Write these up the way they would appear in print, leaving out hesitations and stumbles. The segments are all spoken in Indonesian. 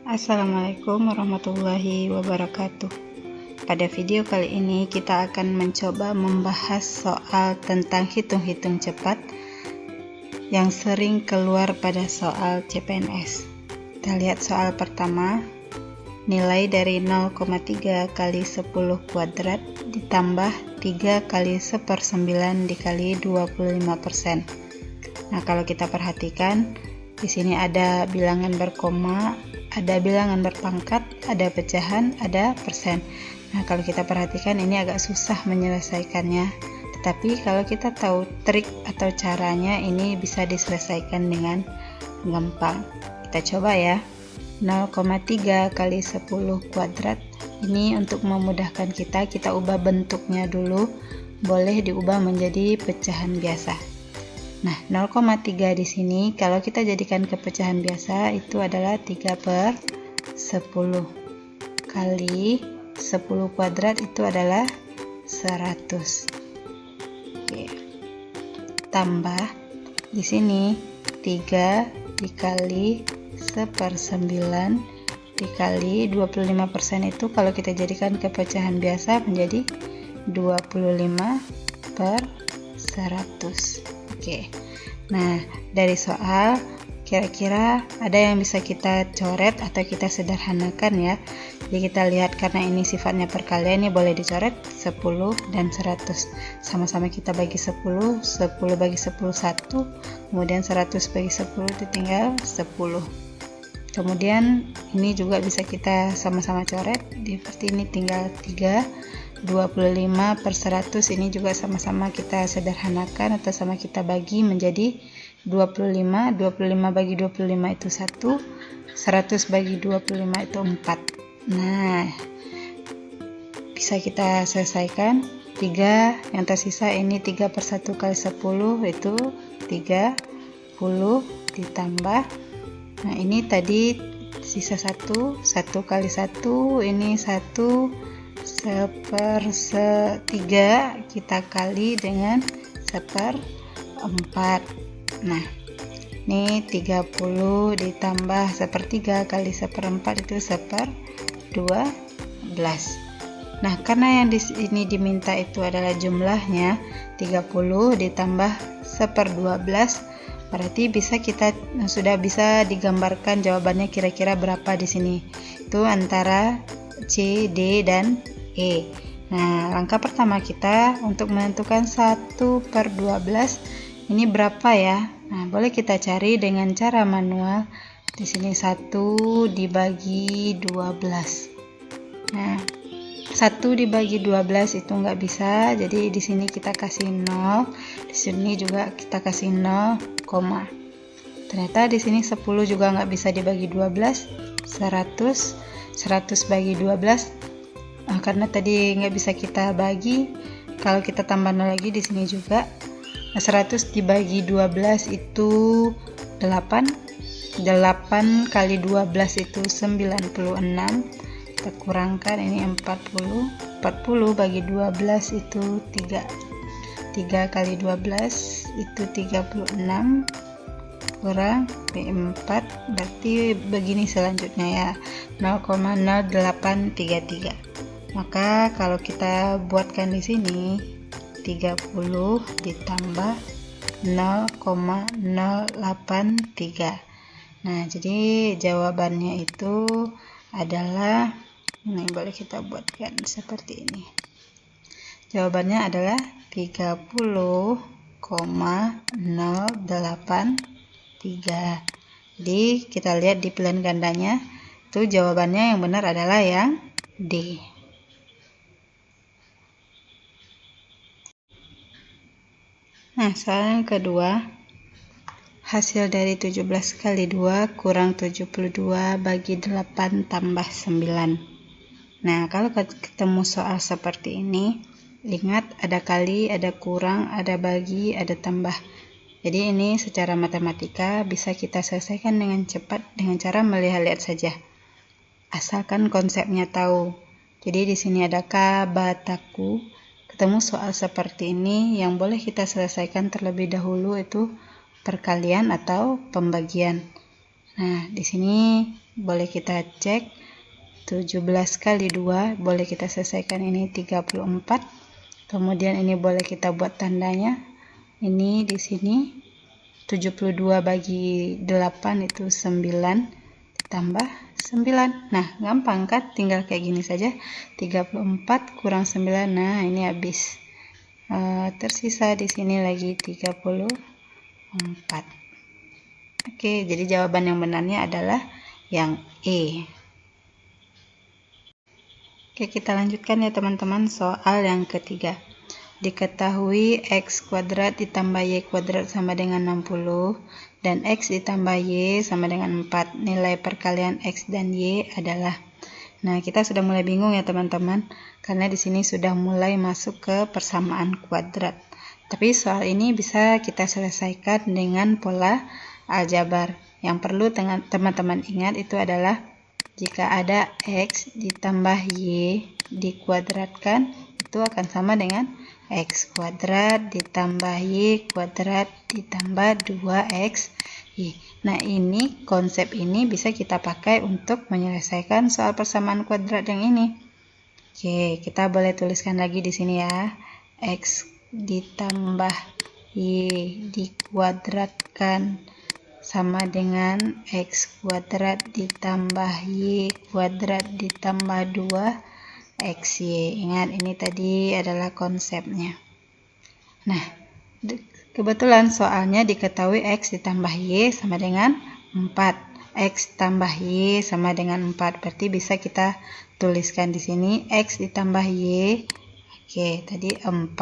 Assalamualaikum warahmatullahi wabarakatuh. Pada video kali ini kita akan mencoba membahas soal tentang hitung-hitung cepat yang sering keluar pada soal CPNS. Kita lihat soal pertama. Nilai dari 0,3 kali 10 kuadrat ditambah 3 kali 1/9 dikali 25%. Nah, kalau kita perhatikan di sini ada bilangan berkoma, ada bilangan berpangkat, ada pecahan, ada persen. Nah, kalau kita perhatikan ini agak susah menyelesaikannya. Tetapi kalau kita tahu trik atau caranya, ini bisa diselesaikan dengan gampang. Kita coba ya. 0,3 kali 10 kuadrat. Ini untuk memudahkan kita ubah bentuknya dulu. Boleh diubah menjadi pecahan biasa. Nah, 0,3 di sini kalau kita jadikan ke pecahan biasa itu adalah 3/10 kali 10 kuadrat itu adalah 100. Oke. Tambah di sini 3 dikali 1/9 dikali 25% itu kalau kita jadikan ke pecahan biasa menjadi 25/100. Oke. Nah, dari soal kira-kira ada yang bisa kita coret atau kita sederhanakan ya. Jadi kita lihat karena ini sifatnya perkalian, ini boleh dicoret 10 dan 100. Sama-sama kita bagi 10, 10 bagi 10 1, kemudian 100 bagi 10 itu tinggal 10. Kemudian ini juga bisa kita sama-sama coret, seperti ini tinggal 3. 25/100 ini juga sama-sama kita sederhanakan atau sama kita bagi menjadi 25. 25 bagi 25 itu 1, 100 bagi 25 itu 4. Nah, bisa kita selesaikan. 3 yang tersisa ini 3/1 kali 10 itu 30 ditambah. Nah, ini tadi sisa 1 kali 1 ini 1 1/3 kita kali dengan 1/4. Nah, ini 30 ditambah 1/3 kali 1/4 itu 1/12. Nah, karena yang di sini diminta itu adalah jumlahnya 30 ditambah 1/12, berarti sudah bisa digambarkan jawabannya kira-kira berapa di sini. Itu antara C, D, dan E. Nah, langkah pertama kita untuk menentukan 1/12 ini berapa ya? Nah, boleh kita cari dengan cara manual. Di sini 1 dibagi 12. Nah, 1 dibagi 12 itu nggak bisa, jadi di sini kita kasih 0, di sini juga kita kasih 0, ternyata di sini 10 juga nggak bisa dibagi 12, 100 bagi 12, karena tadi nggak bisa kita bagi, kalau kita tambah 0 lagi di sini juga. 100 dibagi 12 itu 8 kali 12 itu 96, kita kurangkan ini 40 bagi 12 itu 3 kali 12 itu 36 kurang 4, berarti begini selanjutnya ya, 0,0833. Maka kalau kita buatkan di sini 30 ditambah 0,083. Nah, jadi jawabannya itu adalah, ini boleh kita buatkan seperti ini. Jawabannya adalah 30,083. Jadi kita lihat di pilihan gandanya, itu jawabannya yang benar adalah yang D. Nah, soal yang kedua, hasil dari 17 kali 2 kurang 72 bagi 8 tambah 9. Nah, kalau ketemu soal seperti ini, ingat ada kali, ada kurang, ada bagi, ada tambah. Jadi ini secara matematika bisa kita selesaikan dengan cepat dengan cara melihat-lihat saja. Asalkan konsepnya tahu. Jadi di sini ada kabataku. Ketemu soal seperti ini, yang boleh kita selesaikan terlebih dahulu itu perkalian atau pembagian. Nah, di sini boleh kita cek 17 kali 2, boleh kita selesaikan ini 34. Kemudian ini boleh kita buat tandanya. Ini di sini 72 bagi 8 itu 9 ditambah 9. Nah, gampang kan? Tinggal kayak gini saja. 34 kurang 9. Nah, ini habis. Tersisa di sini lagi 34. Oke, jadi jawaban yang benarnya adalah yang E. Oke, kita lanjutkan ya teman-teman, soal yang ketiga. Diketahui x kuadrat ditambah y kuadrat sama dengan 60 dan x ditambah y sama dengan 4. Nilai perkalian x dan y adalah. Nah, kita sudah mulai bingung ya teman-teman, karena di sini sudah mulai masuk ke persamaan kuadrat. Tapi soal ini bisa kita selesaikan dengan pola aljabar. Yang perlu teman-teman ingat itu adalah jika ada x ditambah y dikuadratkan, itu akan sama dengan x kuadrat ditambah y kuadrat ditambah 2x y. Nah, ini konsep ini bisa kita pakai untuk menyelesaikan soal persamaan kuadrat yang ini. Oke, kita boleh tuliskan lagi di sini ya. X ditambah y dikuadratkan sama dengan x kuadrat ditambah y kuadrat ditambah 2xy. Ingat, ini tadi adalah konsepnya. Nah, kebetulan soalnya diketahui x ditambah y sama dengan 4. X tambah y sama dengan 4. Berarti bisa kita tuliskan di sini x ditambah y. Oke, tadi 4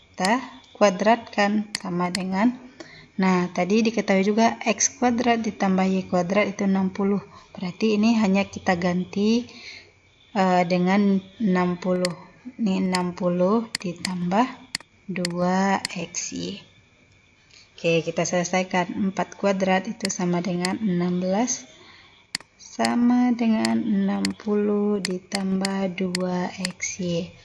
kita kuadratkan sama dengan. Nah, tadi diketahui juga x kuadrat ditambah y kuadrat itu 60. Berarti ini hanya kita ganti dengan 60. Ini 60 ditambah 2xy. Oke, kita selesaikan. 4 kuadrat itu sama dengan 16 sama dengan 60 ditambah 2xy.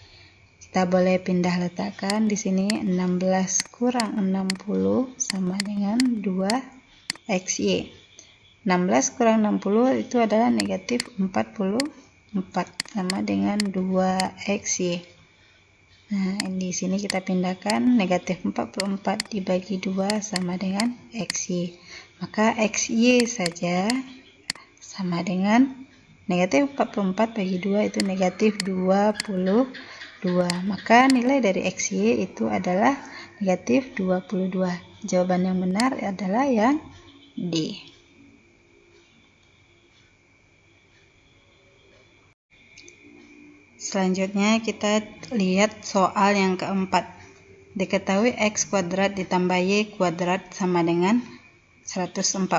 Kita boleh pindah letakkan di sini. 16 kurang 60 sama dengan 2xy. 16 kurang 60 itu adalah negatif 44 sama dengan 2xy. Nah, di sini kita pindahkan negatif 44 dibagi 2 sama dengan xy. Maka xy saja sama dengan negatif 44 bagi 2 itu negatif 22. Maka nilai dari xy itu adalah negatif 22. Jawaban yang benar adalah yang D. Selanjutnya kita lihat soal yang keempat. Diketahui x kuadrat ditambah y kuadrat sama dengan 145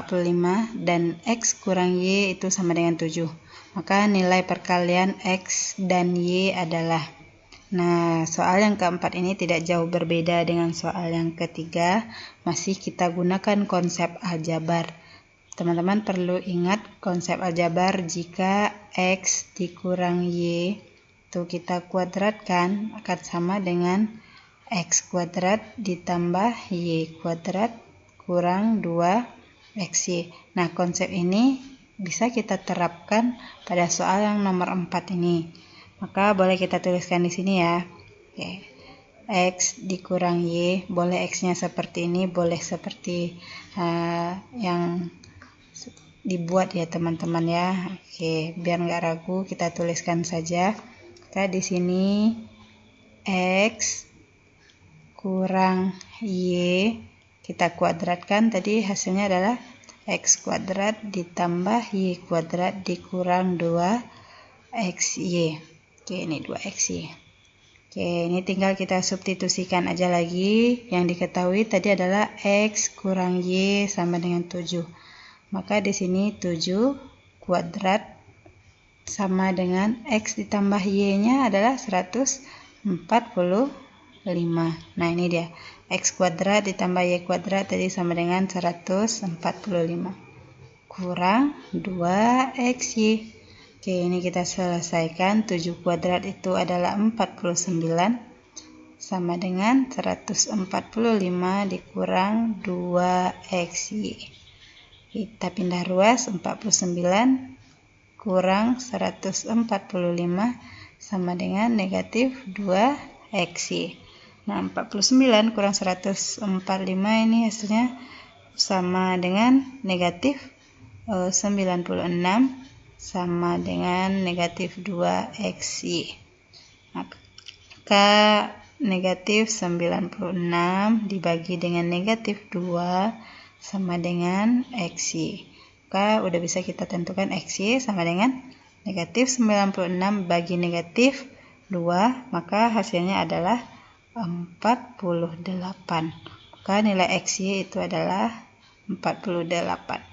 dan x kurang y itu sama dengan 7. Maka nilai perkalian x dan y adalah. Nah, soal yang keempat ini tidak jauh berbeda dengan soal yang ketiga. Masih kita gunakan konsep aljabar. Teman-teman perlu ingat konsep aljabar jika x dikurang y itu kita kuadratkan akan sama dengan x kuadrat ditambah y kuadrat kurang 2xy. Nah, konsep ini bisa kita terapkan pada soal yang nomor 4 ini. Maka boleh kita tuliskan di sini ya. Oke. X dikurang y, boleh x-nya seperti ini, boleh seperti yang dibuat ya teman-teman ya. Oke, biar nggak ragu kita tuliskan saja. Maka di sini x kurang y kita kuadratkan, tadi hasilnya adalah x kuadrat ditambah y kuadrat dikurang 2xy. Oke, ini 2xy. Oke, ini tinggal kita substitusikan aja lagi. Yang diketahui tadi adalah x kurang y sama dengan 7. Maka di sini 7 kuadrat sama dengan x ditambah y-nya adalah 145. Nah, ini dia. X kuadrat ditambah y kuadrat tadi sama dengan 145. Kurang 2xy. Oke, ini kita selesaikan. 7 kuadrat itu adalah 49. Sama dengan 145 dikurang 2xy. Kita pindah ruas, 49 kurang 145 sama dengan negatif 2x. Nah, 49 kurang 145 ini hasilnya sama dengan negatif 96 sama dengan negatif 2x. Maka negatif 96 dibagi dengan negatif 2 sama dengan x. Maka udah bisa kita tentukan x sama dengan negatif 96 bagi negatif 2, maka hasilnya adalah 48. Maka nilai XY itu adalah 48.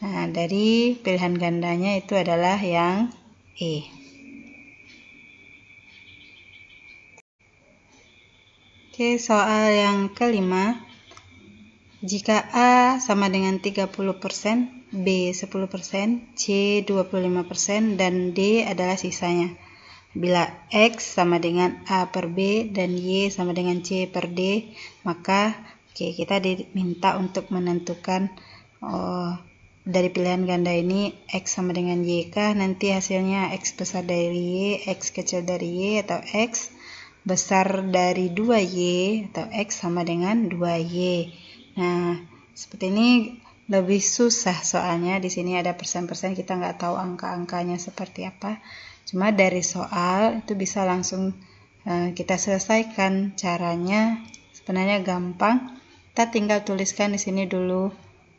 Nah, dari pilihan gandanya itu adalah yang E. Oke, soal yang kelima. Jika A sama dengan 30%, B 10%, C 25%, dan D adalah sisanya. Bila X sama dengan A per B dan Y sama dengan C per D, maka kita diminta untuk menentukan dari pilihan ganda ini X sama dengan Y kah, nanti hasilnya X besar dari Y, X kecil dari Y, atau X besar dari 2Y, atau X sama dengan 2Y. Nah, seperti ini lebih susah soalnya di sini ada persen-persen, kita nggak tahu angka-angkanya seperti apa. Cuma dari soal itu bisa langsung kita selesaikan. Caranya sebenarnya gampang. Kita tinggal tuliskan di sini dulu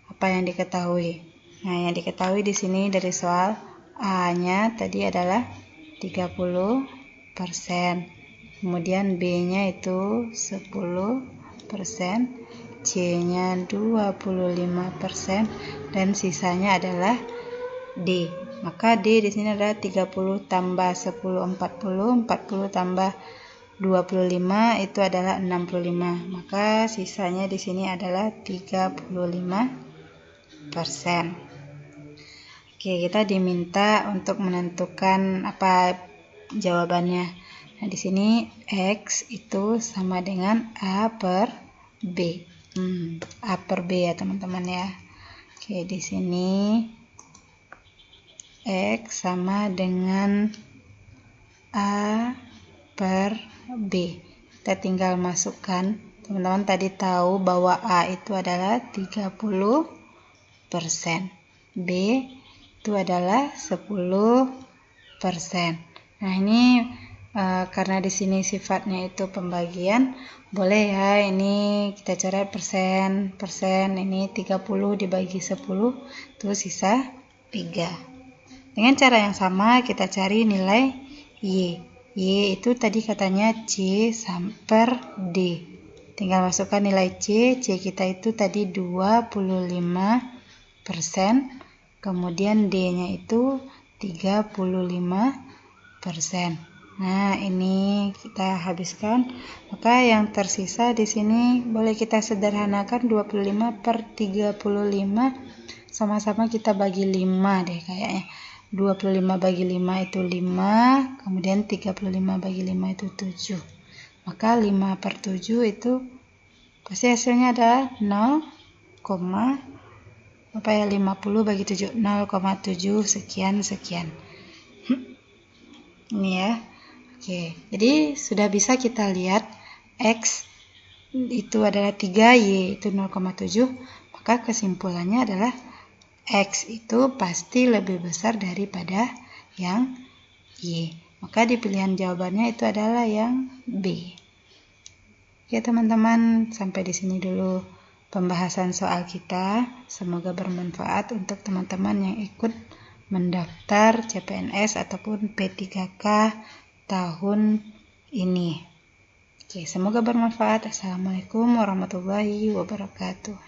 apa yang diketahui. Nah, yang diketahui di sini dari soal A-nya tadi adalah 30%. Kemudian B-nya itu 10%, C-nya 25%, dan sisanya adalah D. Maka D di sini adalah 30 tambah 10 40, 40 tambah 25 itu adalah 65. Maka sisanya di sini adalah 35%. Oke, kita diminta untuk menentukan apa jawabannya. Nah, di sini X itu sama dengan A per B. A per B ya, teman-teman ya. Oke, di sini X sama dengan A per B. Kita tinggal masukkan. Teman-teman tadi tahu bahwa A itu adalah 30%. B itu adalah 10%. Nah, ini karena di sini sifatnya itu pembagian, boleh ya ini kita coret persen. Ini 30 dibagi 10 itu sisa 3. Dengan cara yang sama kita cari nilai Y. Y itu tadi katanya C per D. Tinggal masukkan nilai C. C kita itu tadi 25%. Kemudian D-nya itu 35%. Nah, ini kita habiskan. Maka yang tersisa di sini boleh kita sederhanakan 25 per 35. Sama-sama kita bagi 5 deh kayaknya. 25 bagi 5 itu 5, kemudian 35 bagi 5 itu 7. Maka 5 per 7 itu pasti hasilnya adalah 50 bagi 7, 0,7 sekian. Ini ya. Oke, jadi sudah bisa kita lihat X itu adalah 3, Y itu 0,7, maka kesimpulannya adalah X itu pasti lebih besar daripada yang Y. Maka di pilihan jawabannya itu adalah yang B. Oke teman-teman, sampai di sini dulu pembahasan soal kita. Semoga bermanfaat untuk teman-teman yang ikut mendaftar CPNS ataupun P3K tahun ini. Oke, semoga bermanfaat. Assalamualaikum warahmatullahi wabarakatuh.